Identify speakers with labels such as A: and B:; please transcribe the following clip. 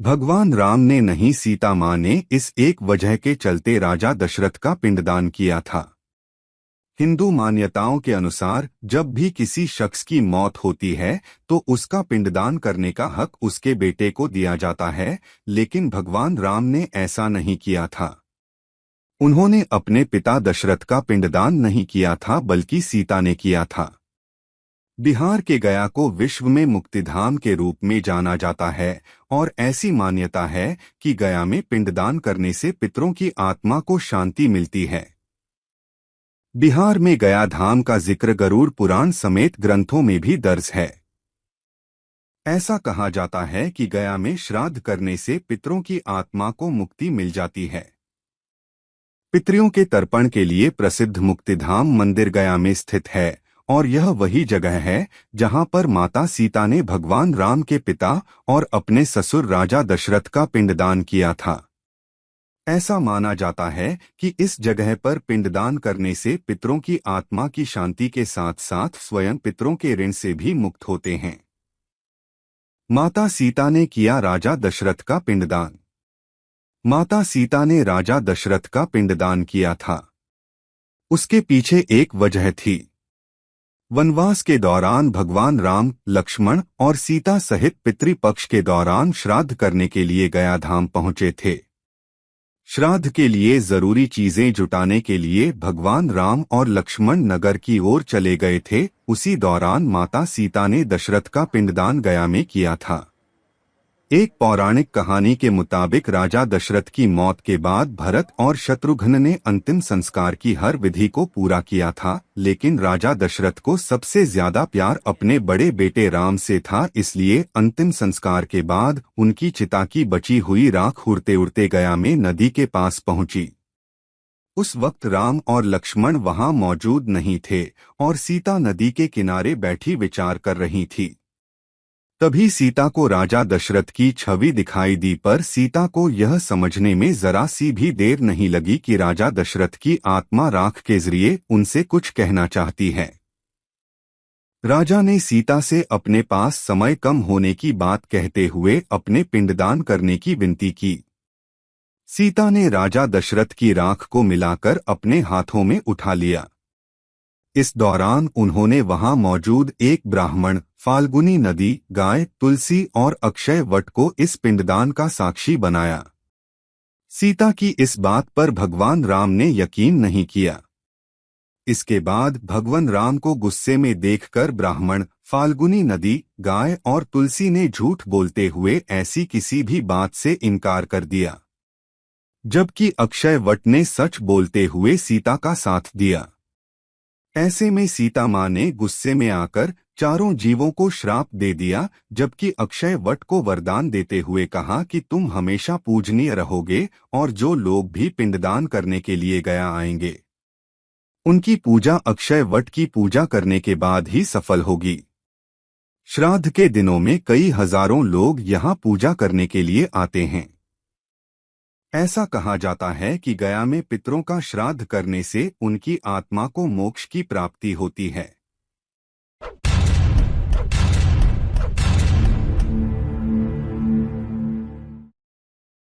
A: भगवान राम ने नहीं, सीता माँ ने इस एक वजह के चलते राजा दशरथ का पिंडदान किया था। हिंदू मान्यताओं के अनुसार जब भी किसी शख्स की मौत होती है तो उसका पिंडदान करने का हक उसके बेटे को दिया जाता है, लेकिन भगवान राम ने ऐसा नहीं किया था। उन्होंने अपने पिता दशरथ का पिंडदान नहीं किया था, बल्कि सीता ने किया था। बिहार के गया को विश्व में मुक्तिधाम के रूप में जाना जाता है और ऐसी मान्यता है कि गया में पिंडदान करने से पितरों की आत्मा को शांति मिलती है। बिहार में गया धाम का जिक्र गरुड़ पुराण समेत ग्रंथों में भी दर्ज है। ऐसा कहा जाता है कि गया में श्राद्ध करने से पितरों की आत्मा को मुक्ति मिल जाती है। पितरियों के तर्पण के लिए प्रसिद्ध मुक्तिधाम मंदिर गया में स्थित है और यह वही जगह है जहां पर माता सीता ने भगवान राम के पिता और अपने ससुर राजा दशरथ का पिंडदान किया था। ऐसा माना जाता है कि इस जगह पर पिंडदान करने से पितरों की आत्मा की शांति के साथ साथ स्वयं पितरों के ऋण से भी मुक्त होते हैं। माता सीता ने किया राजा दशरथ का पिंडदान। माता सीता ने राजा दशरथ का पिंडदान किया था। उसके पीछे एक वजह थी। वनवास के दौरान भगवान राम, लक्ष्मण और सीता सहित पितृपक्ष के दौरान श्राद्ध करने के लिए गया धाम पहुंचे थे। श्राद्ध के लिए जरूरी चीजें जुटाने के लिए भगवान राम और लक्ष्मण नगर की ओर चले गए थे। उसी दौरान माता सीता ने दशरथ का पिंडदान गया में किया था। एक पौराणिक कहानी के मुताबिक राजा दशरथ की मौत के बाद भरत और शत्रुघ्न ने अंतिम संस्कार की हर विधि को पूरा किया था, लेकिन राजा दशरथ को सबसे ज्यादा प्यार अपने बड़े बेटे राम से था। इसलिए अंतिम संस्कार के बाद उनकी चिता की बची हुई राख उड़ते उड़ते गया में नदी के पास पहुंची। उस वक्त राम और लक्ष्मण वहां मौजूद नहीं थे और सीता नदी के किनारे बैठी विचार कर रही थी। तभी सीता को राजा दशरथ की छवि दिखाई दी, पर सीता को यह समझने में जरा सी भी देर नहीं लगी कि राजा दशरथ की आत्मा राख के जरिए उनसे कुछ कहना चाहती है। राजा ने सीता से अपने पास समय कम होने की बात कहते हुए अपने पिंडदान करने की विनती की। सीता ने राजा दशरथ की राख को मिलाकर अपने हाथों में उठा लिया। इस दौरान उन्होंने वहां मौजूद एक ब्राह्मण, फाल्गुनी नदी, गाय, तुलसी और अक्षय वट को इस पिंडदान का साक्षी बनाया। सीता की इस बात पर भगवान राम ने यकीन नहीं किया। इसके बाद भगवान राम को गुस्से में देखकर ब्राह्मण, फाल्गुनी नदी, गाय और तुलसी ने झूठ बोलते हुए ऐसी किसी भी बात से इनकार कर दिया, जबकि अक्षय वट ने सच बोलते हुए सीता का साथ दिया। ऐसे में सीता माँ ने गुस्से में आकर चारों जीवों को श्राप दे दिया, जबकि अक्षय वट को वरदान देते हुए कहा कि तुम हमेशा पूजनीय रहोगे और जो लोग भी पिंडदान करने के लिए गया आएंगे उनकी पूजा अक्षय वट की पूजा करने के बाद ही सफल होगी। श्राद्ध के दिनों में कई हजारों लोग यहाँ पूजा करने के लिए आते हैं। ऐसा कहा जाता है कि गया में पितरों का श्राद्ध करने से उनकी आत्मा को मोक्ष की प्राप्ति होती है।